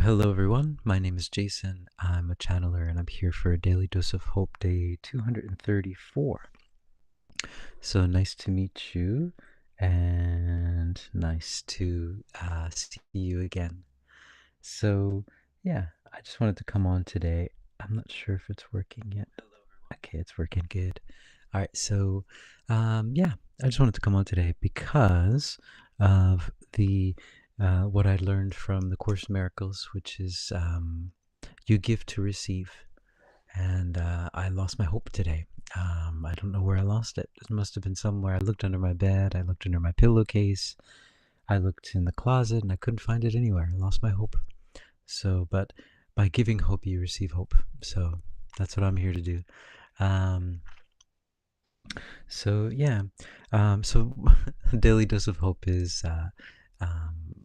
Hello everyone. My name is Jason. I'm a channeler and I'm here for a Daily Dose of Hope day 234. So nice to meet you and nice to see you again. So, yeah, I just wanted to come on today. I'm not sure if it's working yet. Okay, it's working good. All right, so yeah, I just wanted to come on today because of the what I learned from the Course in Miracles, which is you give to receive. And I lost my hope today. I don't know where I lost it. It must have been somewhere. I looked under my bed. I looked under my pillowcase. I looked in the closet, and I couldn't find it anywhere. I lost my hope. So, but by giving hope, you receive hope. So that's what I'm here to do. Um, so yeah, so Daily Dose of Hope is um,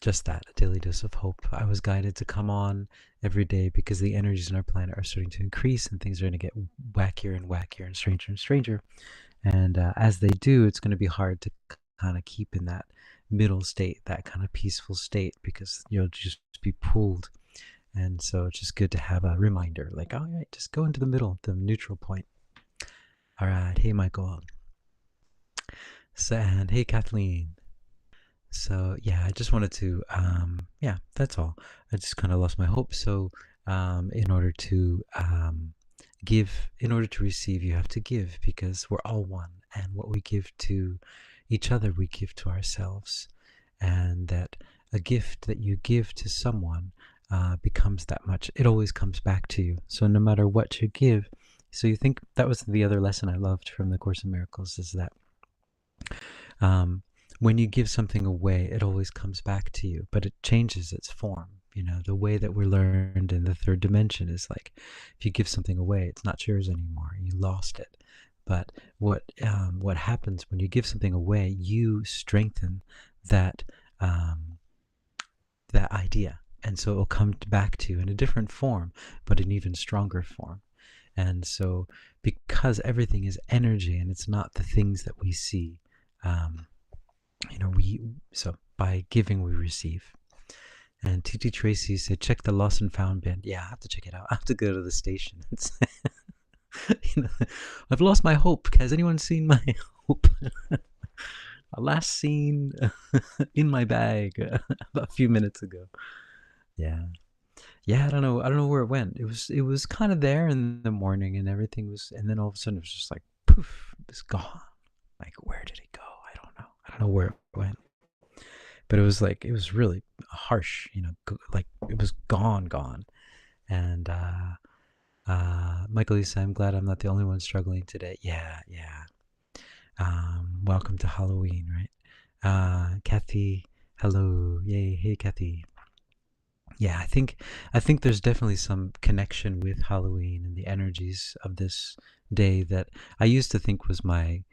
just that, a daily dose of hope. I was guided to come on every day because the energies in our planet are starting to increase and things are going to get wackier and wackier and stranger and stranger. And as they do, it's going to be hard to kind of keep in that middle state, that kind of peaceful state, because you'll just be pulled. And so it's just good to have a reminder, like, all right, just go into the middle, the neutral point. All right. Hey, Michael. And hey, Kathleen. So yeah, I just wanted to, yeah, that's all. I just kind of lost my hope. So in order to give, in order to receive, you have to give because we're all one. And what we give to each other, we give to ourselves. And that a gift that you give to someone becomes that much. It always comes back to you. So no matter what you give, so you think that was the other lesson I loved from the Course in Miracles is that when you give something away, it always comes back to you, but it changes its form. You know, the way that we're learned in the third dimension is like, if you give something away, it's not yours anymore. You lost it. But what happens when you give something away? You strengthen that that idea, and so it will come back to you in a different form, but an even stronger form. And so, because everything is energy, and it's not the things that we see. You know, so by giving we receive. And TT Tracy said, check the lost and found bin. Yeah, I have to check it out. I have to go to the station. You know, I've lost my hope. Has anyone seen my hope? Last seen in my bag a few minutes ago. Yeah. Yeah, I don't know. I don't know where it went. It was kind of there in the morning and everything was, and then all of a sudden it was just like poof, it's gone. Like, where did it go? I don't know. I don't know where it went. But it was like, it was really harsh, you know, like it was gone. And Michael Lisa, I'm glad I'm not the only one struggling today. Yeah. Welcome to Halloween, right? Kathy, hello. Yay. Hey, Kathy. Yeah, I think there's definitely some connection with Halloween and the energies of this day that I used to think was my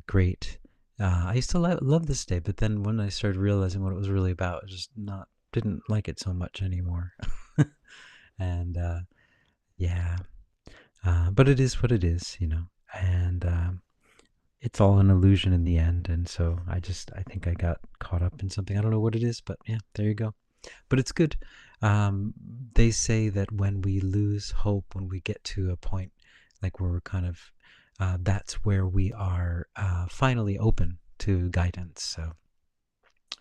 great. I used to love this day, but then when I started realizing what it was really about, I just not didn't like it so much anymore. And yeah, but it is what it is, you know. And it's all an illusion in the end. And so I think I got caught up in something. I don't know what it is, but yeah, there you go. But it's good. They say that when we lose hope, when we get to a point like where we're kind of, that's where we are finally open to guidance. So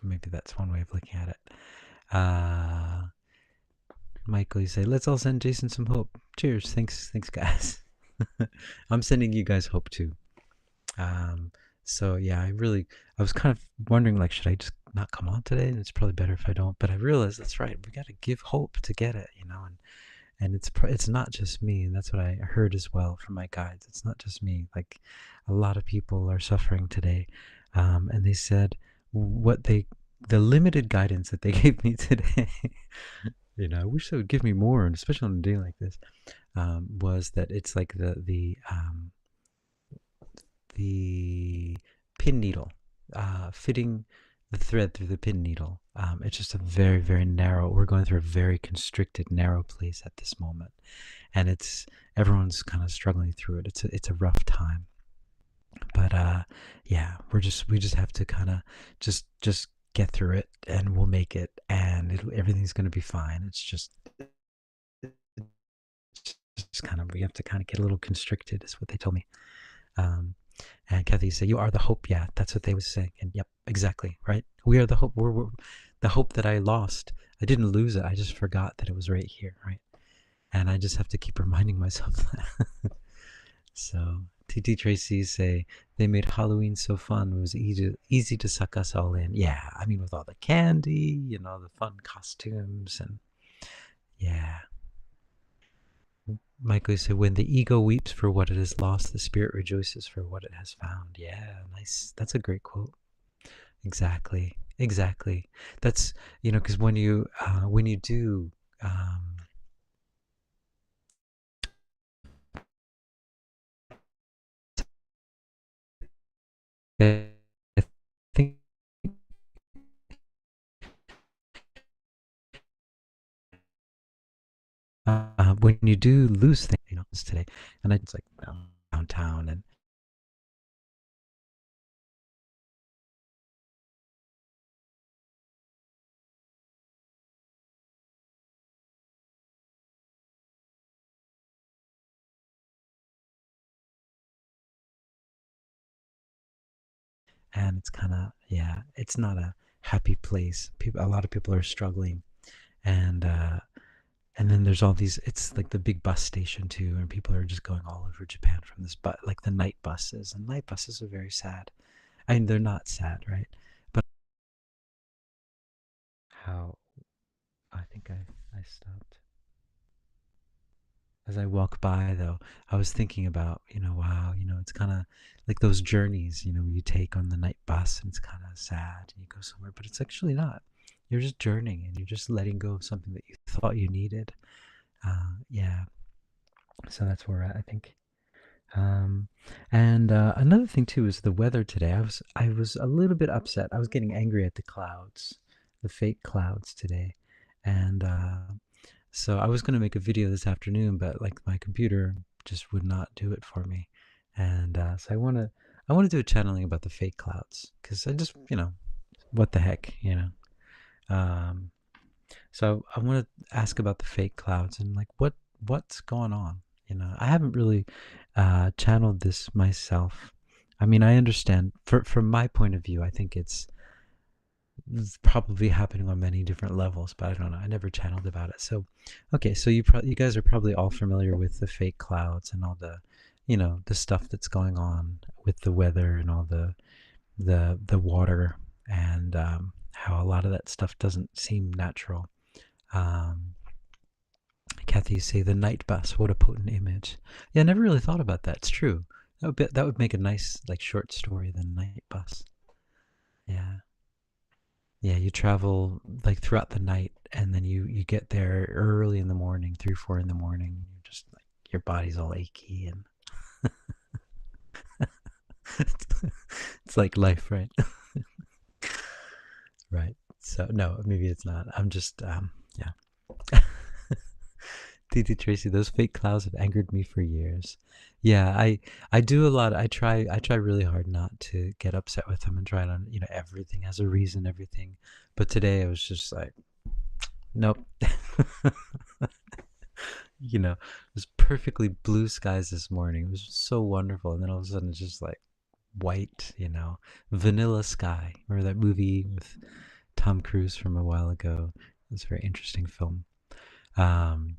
maybe that's one way of looking at it. Michael, you say, let's all send Jason some hope. Cheers. Thanks, guys. I'm sending you guys hope too. So yeah, I was kind of wondering, like, should I just not come on today? And it's probably better if I don't. But I realized that's right. We got to give hope to get it, you know. And it's not just me, and that's what I heard as well from my guides. It's not just me. Like, a lot of people are suffering today, and they said the limited guidance that they gave me today. You know, I wish they would give me more, and especially on a day like this, was that it's like the pin needle, fitting the thread through the pin needle. It's just a very, very narrow, we're going through a very constricted, narrow place at this moment. And everyone's kind of struggling through it. It's a rough time. But yeah, we just have to kind of just get through it, and we'll make it, and everything's going to be fine. It's kind of, we have to kind of get a little constricted, is what they told me. Um, and Kathy said, "You are the hope." Yeah, that's what they was saying. And yep, exactly right. We are the hope. We're the hope that I lost. I didn't lose it. I just forgot that it was right here, right? And I just have to keep reminding myself that. So TT Tracy say they made Halloween so fun. It was easy to suck us all in. Yeah, I mean, with all the candy, the fun costumes, and yeah. Michael said, when the ego weeps for what it has lost, the spirit rejoices for what it has found. Yeah, nice. That's a great quote. Exactly. Exactly. That's, because when you do, um, I think when you do lose things, today, and it's like downtown, and it's kind of, yeah, it's not a happy place. A lot of people are struggling, and and then there's all these. It's like the big bus station too, and people are just going all over Japan from this, but like the night buses, and night buses are very sad. I mean, they're not sad, right? But how I think I stopped. As I walk by, though, I was thinking about, wow, it's kind of like those journeys, you take on the night bus, and it's kind of sad, and you go somewhere, but it's actually not. You're just journeying, and you're just letting go of something that you thought you needed. Yeah, so that's where we're at, I think. Um, and another thing too is the weather today. I was a little bit upset. I was getting angry at the clouds, the fake clouds today, and so I was going to make a video this afternoon, but like my computer just would not do it for me, and so I want to do a channeling about the fake clouds, because I just, what the heck, Um, so I want to ask about the fake clouds, and like what's going on. I haven't really channeled this myself. I mean, I understand from my point of view. I think it's probably happening on many different levels, but I don't know. I never channeled about it. So, okay, so you guys are probably all familiar with the fake clouds and all the stuff that's going on with the weather and all the water, and how a lot of that stuff doesn't seem natural. Um, Kathy, you say the night bus. What a potent image. Yeah, I never really thought about that. It's true. That would make a nice like short story. The night bus. Yeah. Yeah, you travel like throughout the night, and then you get there early in the morning, 3 4 in the morning. You're just like, your body's all achy, and it's like life, right? Right. So no, maybe it's not. I'm just yeah. TT Tracy, those fake clouds have angered me for years. Yeah, I do a lot. I try really hard not to get upset with them, and try to, everything has a reason, everything. But today I was just like, nope. It was perfectly blue skies this morning. It was so wonderful, and then all of a sudden it's just like white, vanilla sky. Remember that movie with Tom Cruise from a while ago? It was a very interesting film. Um,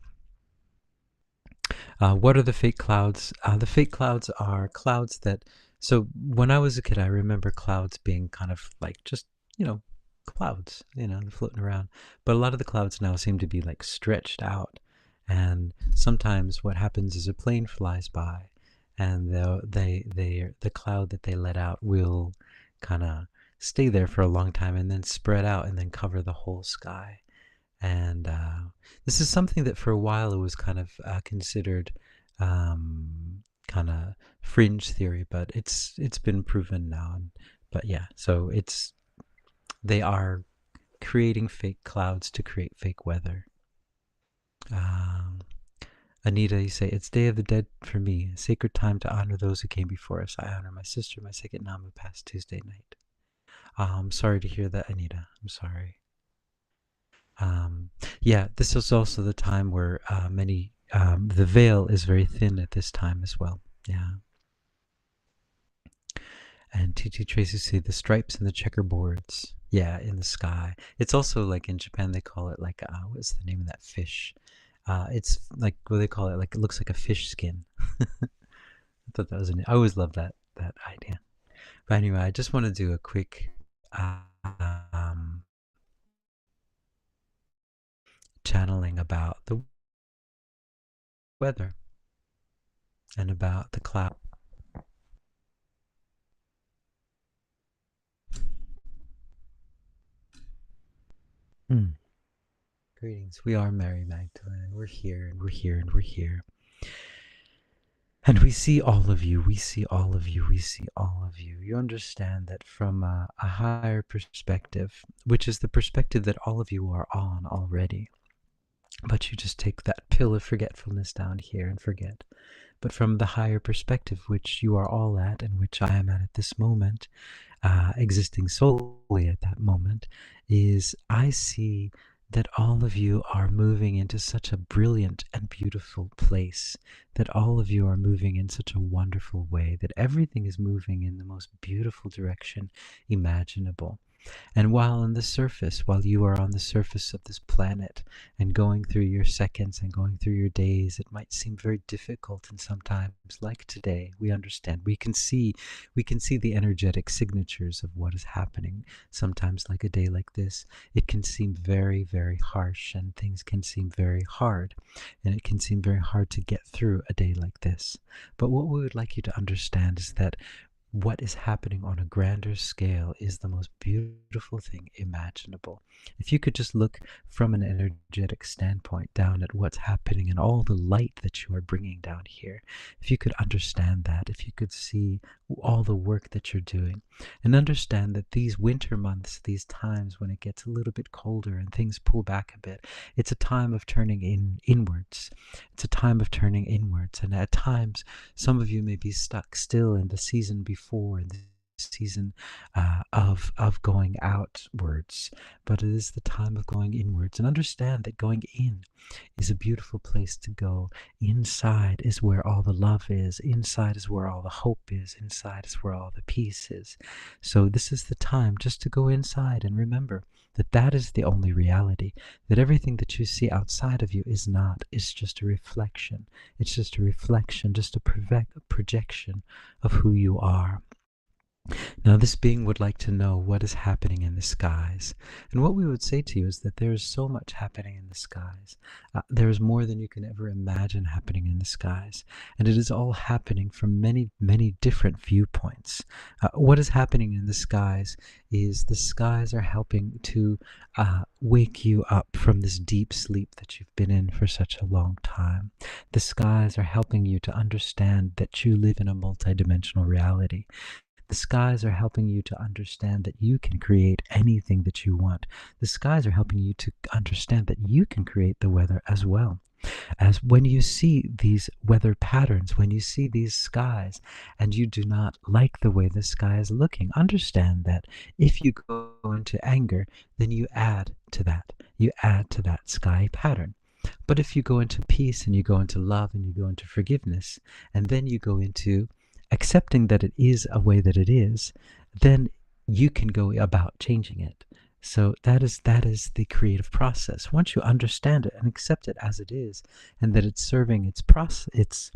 what are the fake clouds? The fake clouds are clouds that. So when I was a kid, I remember clouds being kind of like just, you know, clouds, floating around. But a lot of the clouds now seem to be like stretched out. And sometimes what happens is a plane flies by, and the cloud that they let out will kind of stay there for a long time, and then spread out, and then cover the whole sky. And this is something that for a while it was kind of considered kind of fringe theory, but it's been proven now. But yeah, so they are creating fake clouds to create fake weather. Um, Anita, you say it's Day of the Dead for me, a sacred time to honor those who came before us. I honor my sister, my second Namu, passed Tuesday night. Sorry to hear that, Anita. I'm sorry. Um, yeah, this is also the time where the veil is very thin at this time as well. Yeah. And TT Tracy say the stripes and the checkerboards. Yeah, in the sky. It's also like in Japan they call it like what's the name of that fish? It's like what they call it. Like it looks like a fish skin. I thought that was I always love that idea. But anyway, I just want to do a quick um, channeling about the weather and about the cloud. Mm. Greetings. We are Mary Magdalene. We're here and we're here and we're here. And we see all of you. We see all of you. We see all of you. You understand that from a higher perspective, which is the perspective that all of you are on already. But you just take that pill of forgetfulness down here and forget. But from the higher perspective, which you are all at and which I am at this moment, existing solely at that moment, is I see that all of you are moving into such a brilliant and beautiful place, that all of you are moving in such a wonderful way, that everything is moving in the most beautiful direction imaginable. And while on the surface, while you are on the surface of this planet and going through your seconds and going through your days, it might seem very difficult, and sometimes, like today, we understand. We can see the energetic signatures of what is happening. Sometimes, like a day like this, it can seem very, very harsh, and things can seem very hard, and it can seem very hard to get through a day like this. But what we would like you to understand is that what is happening on a grander scale is the most beautiful thing imaginable. If you could just look from an energetic standpoint down at what's happening and all the light that you are bringing down here, if you could understand that, if you could see all the work that you're doing, and understand that these winter months, these times when it gets a little bit colder and things pull back a bit, it's a time of turning inwards. It's a time of turning inwards, and at times some of you may be stuck still in the season before, in the season of going outwards, but it is the time of going inwards. And understand that going in is a beautiful place to go. Inside is where all the love is. Inside is where all the hope is. Inside is where all the peace is. So this is the time just to go inside and remember that that is the only reality, that everything that you see outside of you is not, it's just a reflection. It's just a reflection, just a projection of who you are. Now, this being would like to know what is happening in the skies. And what we would say to you is that there is so much happening in the skies. There is more than you can ever imagine happening in the skies. And it is all happening from many, many different viewpoints. What is happening in the skies is the skies are helping to wake you up from this deep sleep that you've been in for such a long time. The skies are helping you to understand that you live in a multidimensional reality. The skies are helping you to understand that you can create anything that you want. The skies are helping you to understand that you can create the weather as well. As when you see these weather patterns, when you see these skies, and you do not like the way the sky is looking, understand that if you go into anger, then you add to that. You add to that sky pattern. But if you go into peace and you go into love and you go into forgiveness, and then you go into accepting that it is a way that it is, then you can go about changing it. So that is the creative process. Once you understand it and accept it as it is, and that it's serving its process, it's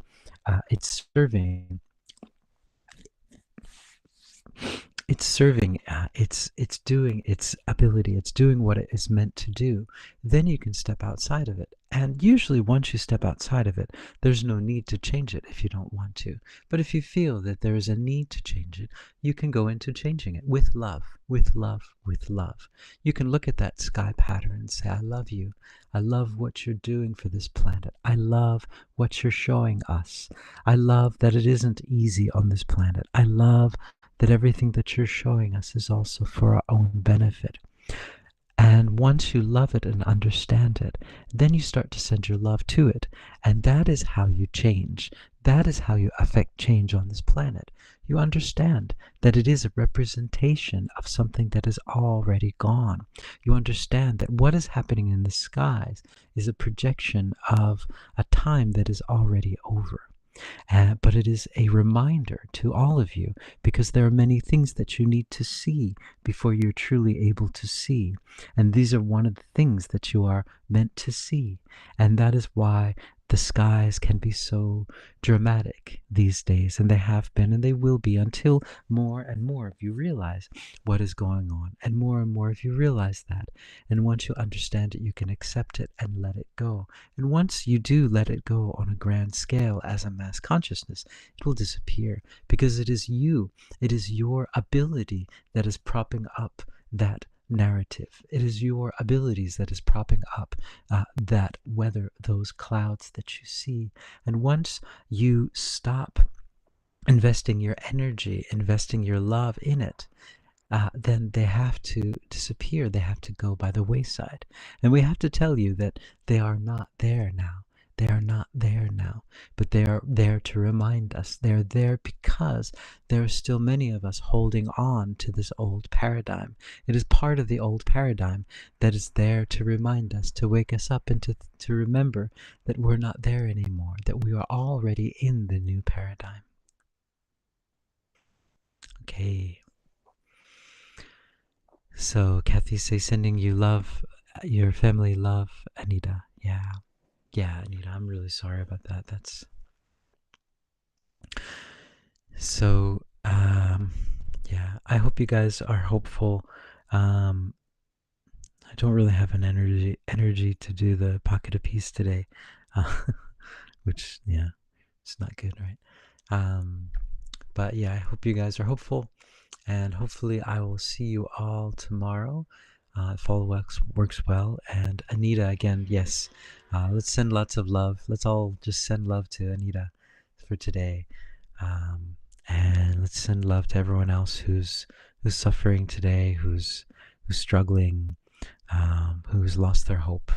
doing its ability, it's doing what it is meant to do, then you can step outside of it. And usually once you step outside of it, there's no need to change it if you don't want to. But if you feel that there is a need to change it, you can go into changing it with love, with love, with love. You can look at that sky pattern and say, I love you. I love what you're doing for this planet. I love what you're showing us. I love that it isn't easy on this planet. I love that everything that you're showing us is also for our own benefit. And once you love it and understand it, then you start to send your love to it. And that is how you change. That is how you affect change on this planet. You understand that it is a representation of something that is already gone. You understand that what is happening in the skies is a projection of a time that is already over. But it is a reminder to all of you, because there are many things that you need to see before you're truly able to see. And these are one of the things that you are meant to see. And that is why the skies can be so dramatic these days, and they have been and they will be until more and more of you realize what is going on, and more of you realize that. And once you understand it, you can accept it and let it go. And once you do let it go on a grand scale as a mass consciousness, it will disappear, because it is you, it is your ability that is propping up that narrative. It is your abilities that is propping up that weather, those clouds that you see. And once you stop investing your energy, investing your love in it, then they have to disappear. They have to go by the wayside. And we have to tell you that they are not there now. They are not there now, but they are there to remind us. They are there because there are still many of us holding on to this old paradigm. It is part of the old paradigm that is there to remind us, to wake us up, and to remember that we're not there anymore, that we are already in the new paradigm. Okay. So Kathy says sending you love, your family love, Anita. Yeah. Yeah, Anita, I'm really sorry about that. That's so yeah, I hope you guys are hopeful. I don't really have an energy to do the pocket of peace today. Uh, which yeah, it's not good, right? But yeah, I hope you guys are hopeful, and hopefully I will see you all tomorrow. If all works well. And Anita, again, yes, let's send lots of love. Let's all just send love to Anita for today, and let's send love to everyone else who's suffering today, who's struggling, who's lost their hope.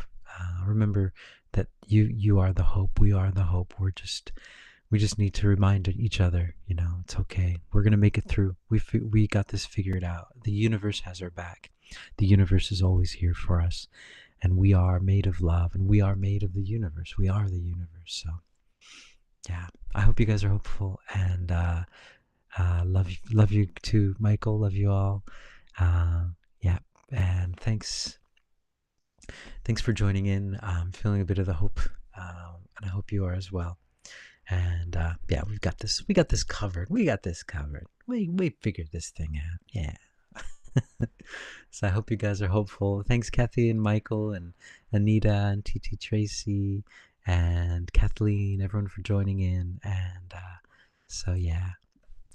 Remember that you are the hope. We are the hope. We just need to remind each other, it's okay. We're going to make it through. We got this figured out. The universe has our back. The universe is always here for us. And we are made of love, and we are made of the universe. We are the universe. So, yeah, I hope you guys are hopeful, and love you too, Michael. Love you all. Yeah, and thanks for joining in. I'm feeling a bit of the hope, and I hope you are as well. And yeah, we got this covered. We figured this thing out. Yeah. So I hope you guys are hopeful. Thanks, Kathy and Michael and Anita and TT Tracy and Kathleen, everyone for joining in. And so yeah,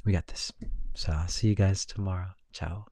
we got this. So I'll see you guys tomorrow. Ciao.